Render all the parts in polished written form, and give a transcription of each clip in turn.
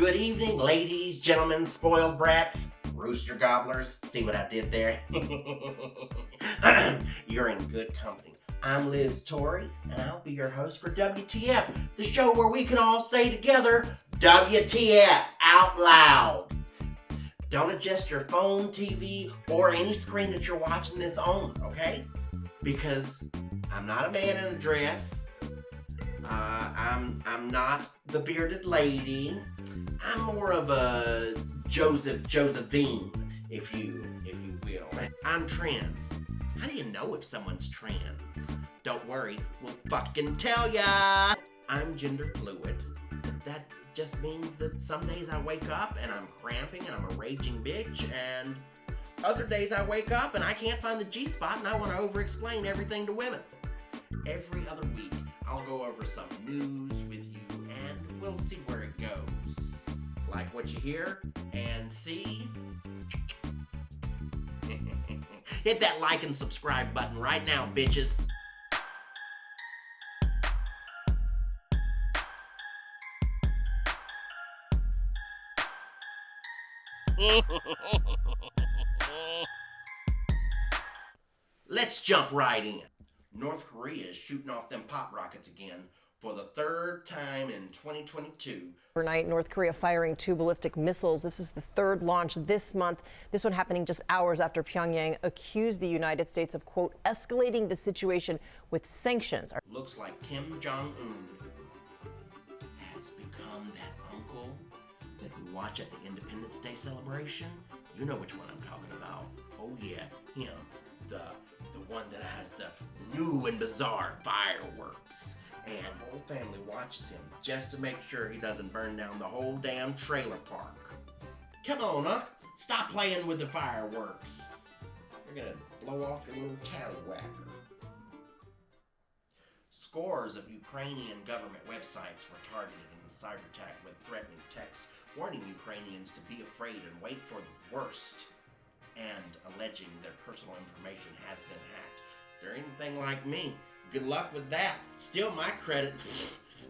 Good evening, ladies, gentlemen, spoiled brats, rooster gobblers. See what I did there? You're in good company. I'm Lyz Tory, and I'll be your host for WTF, the show where we can all say together, WTF, out loud. Don't adjust your phone, TV, or any screen that you're watching this on, okay? Because I'm not a man in a dress. I'm not the bearded lady. I'm more of a Josephine, if you will. I'm trans. How do you know if someone's trans? Don't worry, we'll fucking tell ya. I'm gender fluid. That just means that some days I wake up and I'm cramping and I'm a raging bitch, and other days I wake up and I can't find the G-spot and I want to over-explain everything to women. Every other week, I'll go over some news with you and we'll see where it goes. Like what you hear and see? Hit that like and subscribe button right now, bitches. Let's jump right in. North Korea is shooting off them pop rockets again for the third time in 2022. Overnight, North Korea firing 2 ballistic missiles. This is the third launch this month. This one happening just hours after Pyongyang accused the United States of, quote, escalating the situation with sanctions. Looks like Kim Jong-un has become that uncle that we watch at the Independence Day celebration. You know which one I'm talking about. Oh yeah, him. The one that has the new and bizarre fireworks. And the whole family watches him just to make sure he doesn't burn down the whole damn trailer park. Come on, Unc. Stop playing with the fireworks. You're gonna blow off your little tallywhacker. Scores of Ukrainian government websites were targeted in the cyber attack with threatening texts warning Ukrainians to be afraid and wait for the worst, and alleging their personal information has been hacked. If they're anything like me, good luck with that. Steal my credit.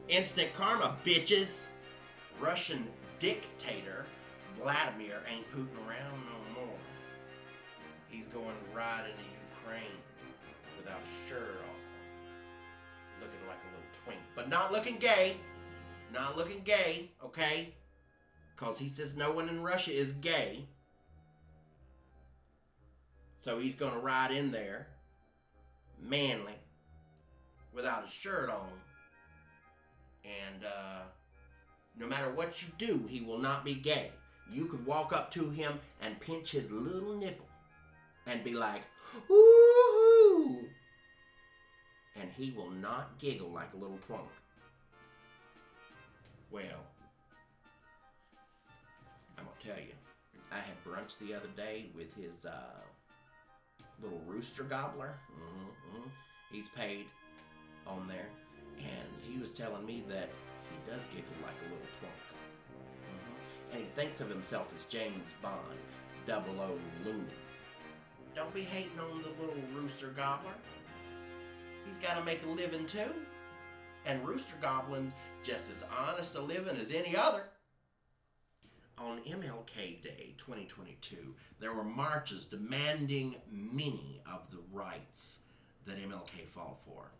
Instant karma, bitches. Russian Dick-Tater Vladimir ain't pooting around no more. He's going right into Ukraine without a shirt on. Looking like a little twink. But not looking gay. Not looking gay, okay? Because he says no one in Russia is gay. So he's going to ride in there, manly, without a shirt on. And no matter what you do, he will not be gay. You could walk up to him and pinch his little nipple and be like, ooh, and he will not giggle like a little twunk. Well, I'm going to tell you, I had brunch the other day with his little rooster gobbler. He's paid on there, and he was telling me that he does giggle like a little twunk. And he thinks of himself as James Bond, 00 Looney. Don't be hating on the little rooster gobbler. He's got to make a living too. And rooster goblin's just as honest a living as any other. On MLK Day 2022, there were marches demanding many of the rights that MLK fought for.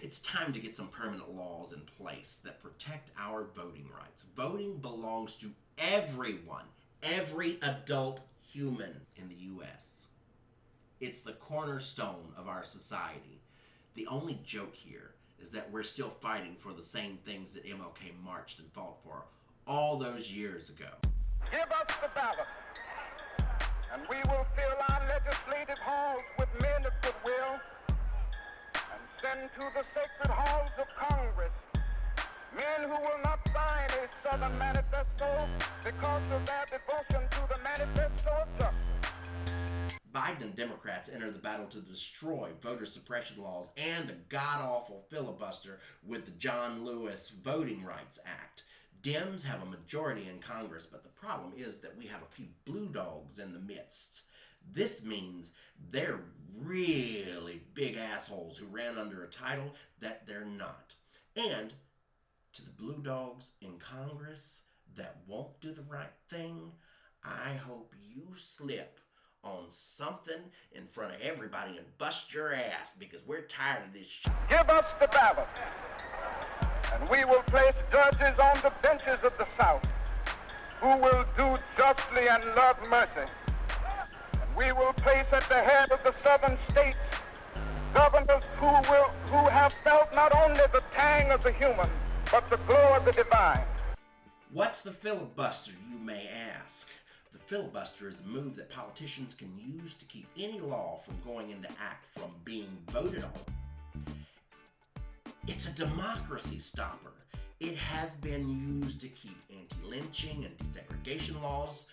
It's time to get some permanent laws in place that protect our voting rights. Voting belongs to everyone, every adult human in the U.S. It's the cornerstone of our society. The only joke here is that we're still fighting for the same things that MLK marched and fought for all those years ago. Give us the ballot, and we will fill our legislative halls with men of goodwill and send to the sacred halls of Congress men who will not sign a Southern manifesto because of their devotion to the manifesto of justice. Biden and Democrats enter the battle to destroy voter suppression laws and the god-awful filibuster with the John Lewis Voting Rights Act. Dems have a majority in Congress, but the problem is that we have a few blue dogs in the midst. This means they're really big assholes who ran under a title that they're not. And to the blue dogs in Congress that won't do the right thing, I hope you slip on something in front of everybody and bust your ass, because we're tired of this shit. Give us the ballot, and we will place judges on the benches of the South who will do justly and love mercy. And we will place at the head of the southern states governors who have felt not only the tang of the human, but the glow of the divine. What's the filibuster, you may ask? The filibuster is a move that politicians can use to keep any law from going into act from being voted on. It's a democracy stopper. It has been used to keep anti-lynching and desegregation laws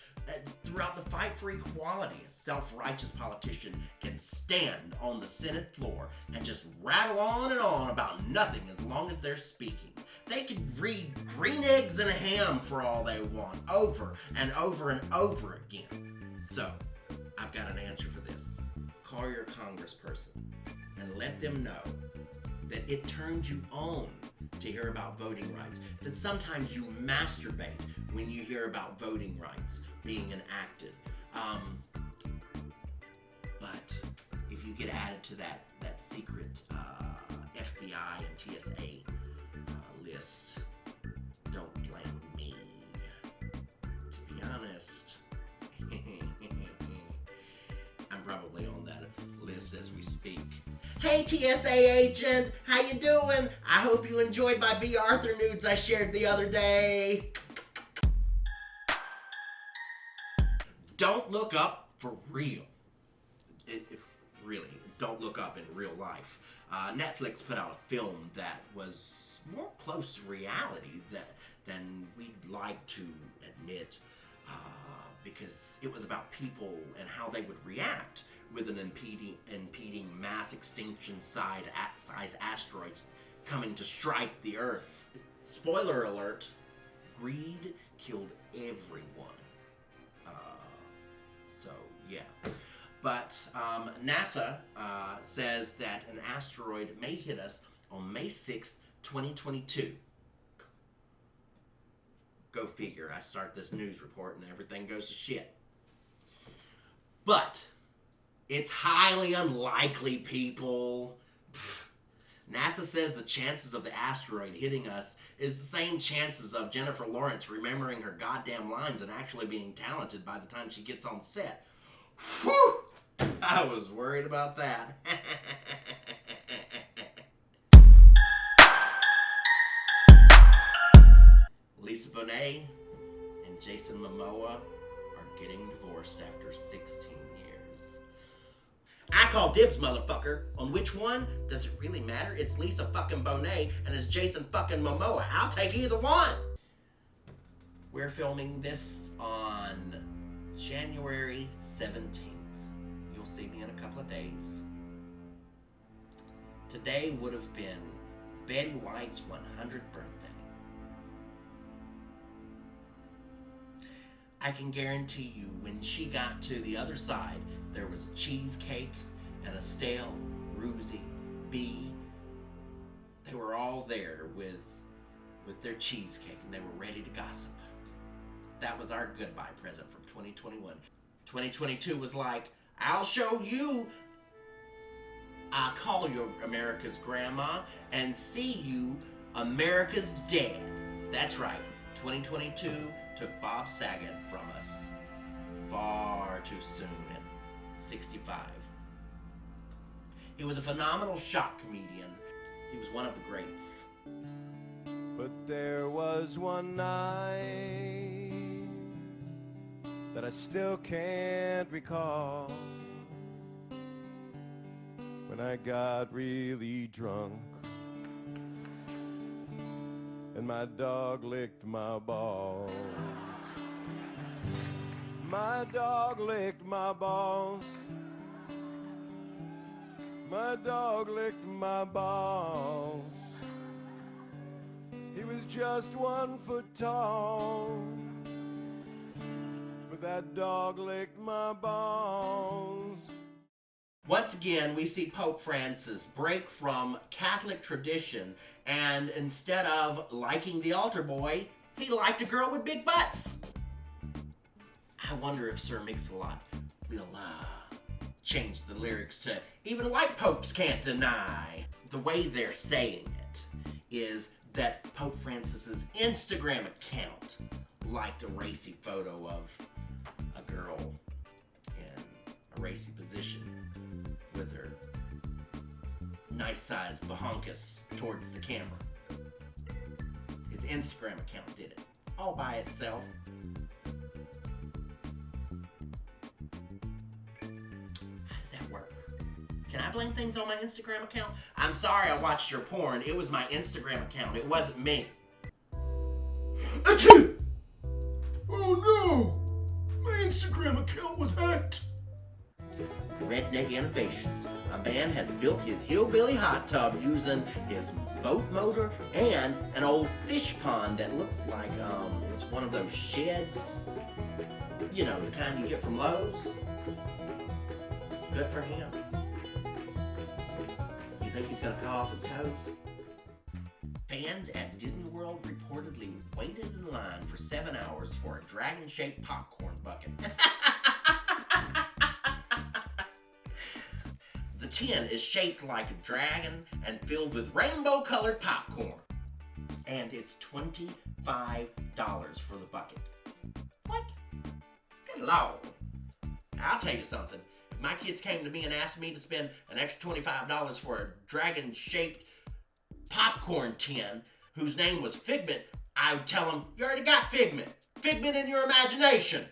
throughout the fight for equality. A self-righteous politician can stand on the Senate floor and just rattle on and on about nothing as long as they're speaking. They could read Green Eggs and Ham for all they want, over and over and over again. So, I've got an answer for this. Call your congressperson and let them know that it turns you on to hear about voting rights, that sometimes you masturbate when you hear about voting rights being enacted. But if you get added to that secret FBI and TSA list, don't blame me. To be honest, I'm probably on that list as we speak. Hey TSA agent, how you doing? I hope you enjoyed my B. Arthur nudes I shared the other day. Don't look up for real. Really, don't look up in real life. Netflix put out a film that was more close to reality than we'd like to admit, because it was about people and how they would react with an impeding mass extinction size asteroid coming to strike the Earth. Spoiler alert, greed killed everyone. So, yeah. But NASA says that an asteroid may hit us on May 6th, 2022. Go figure. I start this news report and everything goes to shit. But it's highly unlikely, people. NASA says the chances of the asteroid hitting us is the same chances of Jennifer Lawrence remembering her goddamn lines and actually being talented by the time she gets on set. Whew! I was worried about that. Lisa Bonet and Jason Momoa are getting divorced after 16 years. I call dibs, motherfucker. On which one? Does it really matter? It's Lisa fucking Bonet and it's Jason fucking Momoa. I'll take either one. We're filming this on January 17th. You'll see me in a couple of days. Today would have been Betty White's 100th birthday. I can guarantee you when she got to the other side, there was a cheesecake and a stale Ruzy bee. They were all there with their cheesecake and they were ready to gossip. That was our goodbye present from 2021. 2022 was like, I'll show you. I'll call you America's grandma and see you America's dad. That's right. 2022 took Bob Saget from us far too soon at 65. He was a phenomenal shock comedian. He was one of the greats. But there was one night that I still can't recall, when I got really drunk and my dog licked my balls. My dog licked my balls. My dog licked my balls. He was just 1 foot tall, but that dog licked my balls. Once again, we see Pope Francis break from Catholic tradition, and instead of liking the altar boy, he liked a girl with big butts. I wonder if Sir Mix-a-Lot will change the lyrics to "Even white popes can't deny." The way they're saying it is that Pope Francis's Instagram account liked a racy photo of a girl in a racy position with her nice-sized bahonkus towards the camera. His Instagram account did it, all by itself. How does that work? Can I blame things on my Instagram account? I'm sorry I watched your porn. It was my Instagram account. It wasn't me. Achoo! Oh no! My Instagram account was hacked. Redneck Innovations. A man has built his Hillbilly Hot Tub using his boat motor and an old fish pond that looks like it's one of those sheds, you know, the kind you get from Lowe's. Good for him. You think he's gonna cut off his toes? Fans at Disney World reportedly waited in line for 7 hours for a dragon-shaped popcorn bucket. The tin is shaped like a dragon and filled with rainbow-colored popcorn. And it's $25 for the bucket. What? Good Lord. I'll tell you something. If my kids came to me and asked me to spend an extra $25 for a dragon-shaped popcorn tin whose name was Figment, I would tell them, you already got Figment. Figment in your imagination.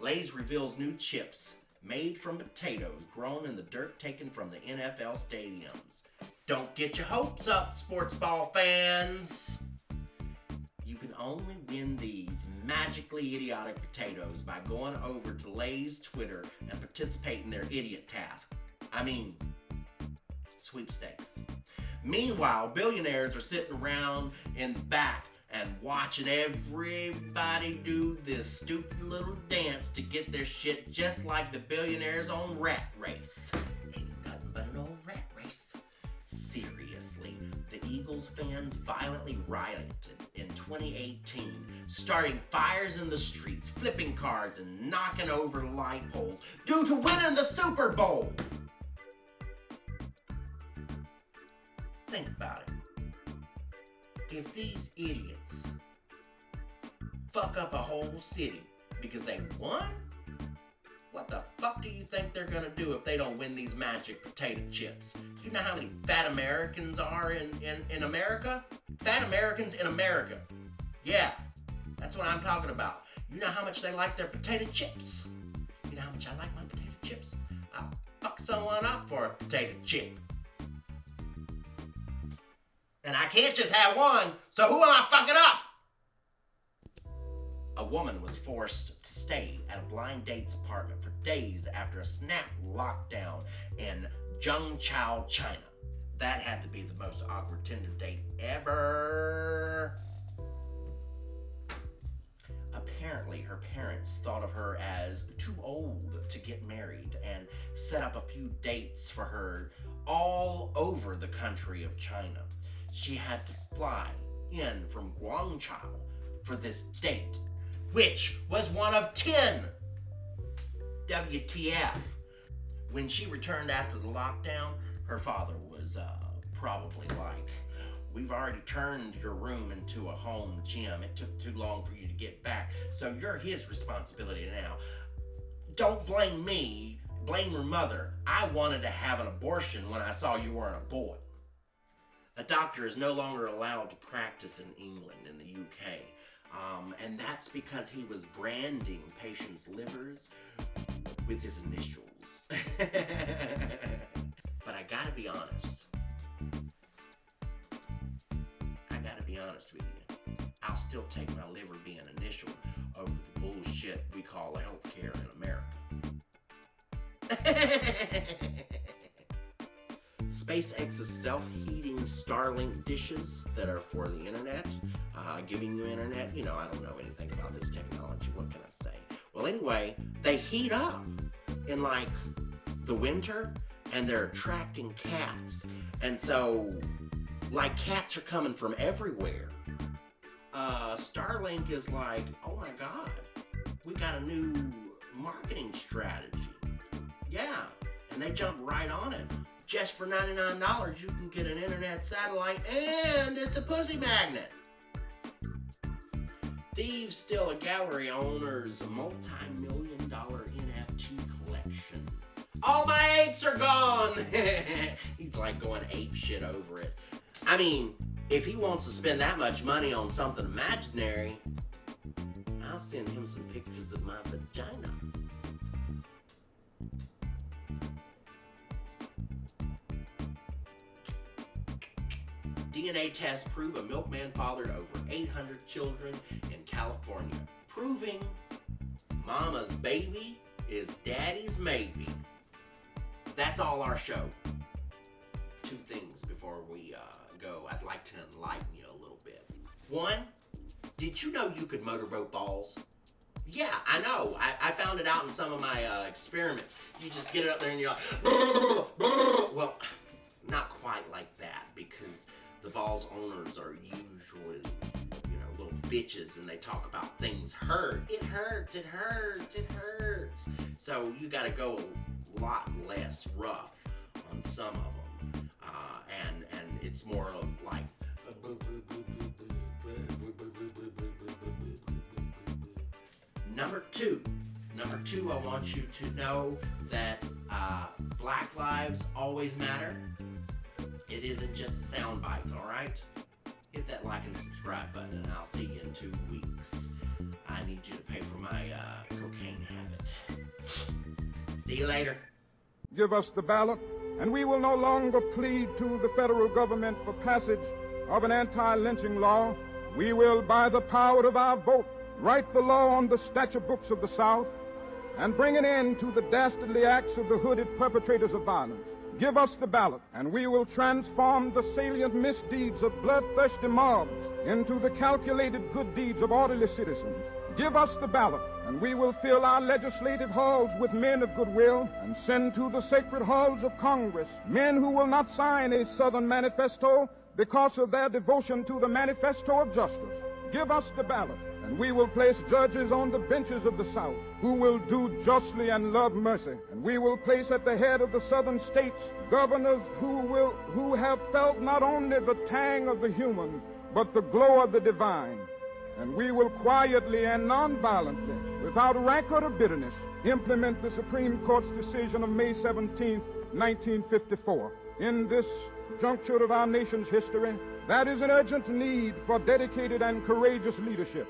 Lay's reveals new chips made from potatoes grown in the dirt taken from the NFL stadiums. Don't get your hopes up, sports ball fans. You can only win these magically idiotic potatoes by going over to Lay's Twitter and participate in their idiot task. I mean, sweepstakes. Meanwhile, billionaires are sitting around in the back and watching everybody do this stupid little dance to get their shit just like the billionaires on Rat Race. Ain't nothing but an old rat race. Seriously, the Eagles fans violently rioted in 2018, starting fires in the streets, flipping cars, and knocking over light poles due to winning the Super Bowl. Think about it. If these idiots fuck up a whole city because they won, what the fuck do you think they're gonna do if they don't win these magic potato chips? Do you know how many fat Americans are in America? Fat Americans in America. Yeah, that's what I'm talking about. You know how much they like their potato chips? You know how much I like my potato chips? I'll fuck someone up for a potato chip. And I can't just have one, so who am I fucking up? A woman was forced to stay at a blind date's apartment for days after a snap lockdown in Zhengzhou, China. That had to be the most awkward Tinder date ever. Apparently, her parents thought of her as too old to get married and set up a few dates for her all over the country of China. She had to fly in from Guangzhou for this date, which was one of 10. WTF. When she returned after the lockdown, her father was probably like, we've already turned your room into a home gym. It took too long for you to get back, so you're his responsibility now. Don't blame me, blame your mother. I wanted to have an abortion when I saw you weren't a boy. A doctor is no longer allowed to practice in England, in the UK. And that's because he was branding patients' livers with his initials. But I gotta be honest. With you. I'll still take my liver being initialed over the bullshit we call healthcare in America. SpaceX's self-heating Starlink dishes that are for the internet, giving you internet. You know, I don't know anything about this technology. What can I say? Well, anyway, they heat up in like the winter and they're attracting cats. And so, like, cats are coming from everywhere. Starlink is like, oh my God, we got a new marketing strategy. Yeah, and they jump right on it. Just for $99, you can get an internet satellite and it's a pussy magnet. Thieves steal a gallery owner's multi-million-dollar NFT collection. All my apes are gone! He's like going ape shit over it. I mean, if he wants to spend that much money on something imaginary, I'll send him some pictures of my vagina. DNA tests prove a milkman fathered over 800 children in California, proving mama's baby is daddy's maybe. That's all our show. Two things before we go. I'd like to enlighten you a little bit. One, did you know you could motorboat balls? Yeah, I know. I found it out in some of my experiments. You just get it up there and you're like, well, not quite like that, because the balls owners are usually, little bitches, and they talk about things hurt. It hurts, it hurts, it hurts. So you got to go a lot less rough on some of them. And it's more of like, Number two, I want you to know that Black lives always matter. It isn't just a soundbite, all right? Hit that like and subscribe button, and I'll see you in 2 weeks. I need you to pay for my cocaine habit. See you later. Give us the ballot, and we will no longer plead to the federal government for passage of an anti-lynching law. We will, by the power of our vote, write the law on the statute books of the South and bring an end to the dastardly acts of the hooded perpetrators of violence. Give us the ballot, and we will transform the salient misdeeds of bloodthirsty mobs into the calculated good deeds of orderly citizens. Give us the ballot, and we will fill our legislative halls with men of goodwill and send to the sacred halls of Congress men who will not sign a Southern manifesto because of their devotion to the manifesto of justice. Give us the ballot, and we will place judges on the benches of the South who will do justly and love mercy. And we will place at the head of the Southern states governors who have felt not only the tang of the human, but the glow of the divine. And we will quietly and nonviolently, without rancor or bitterness, implement the Supreme Court's decision of May 17, 1954. In this juncture of our nation's history, that is an urgent need for dedicated and courageous leadership.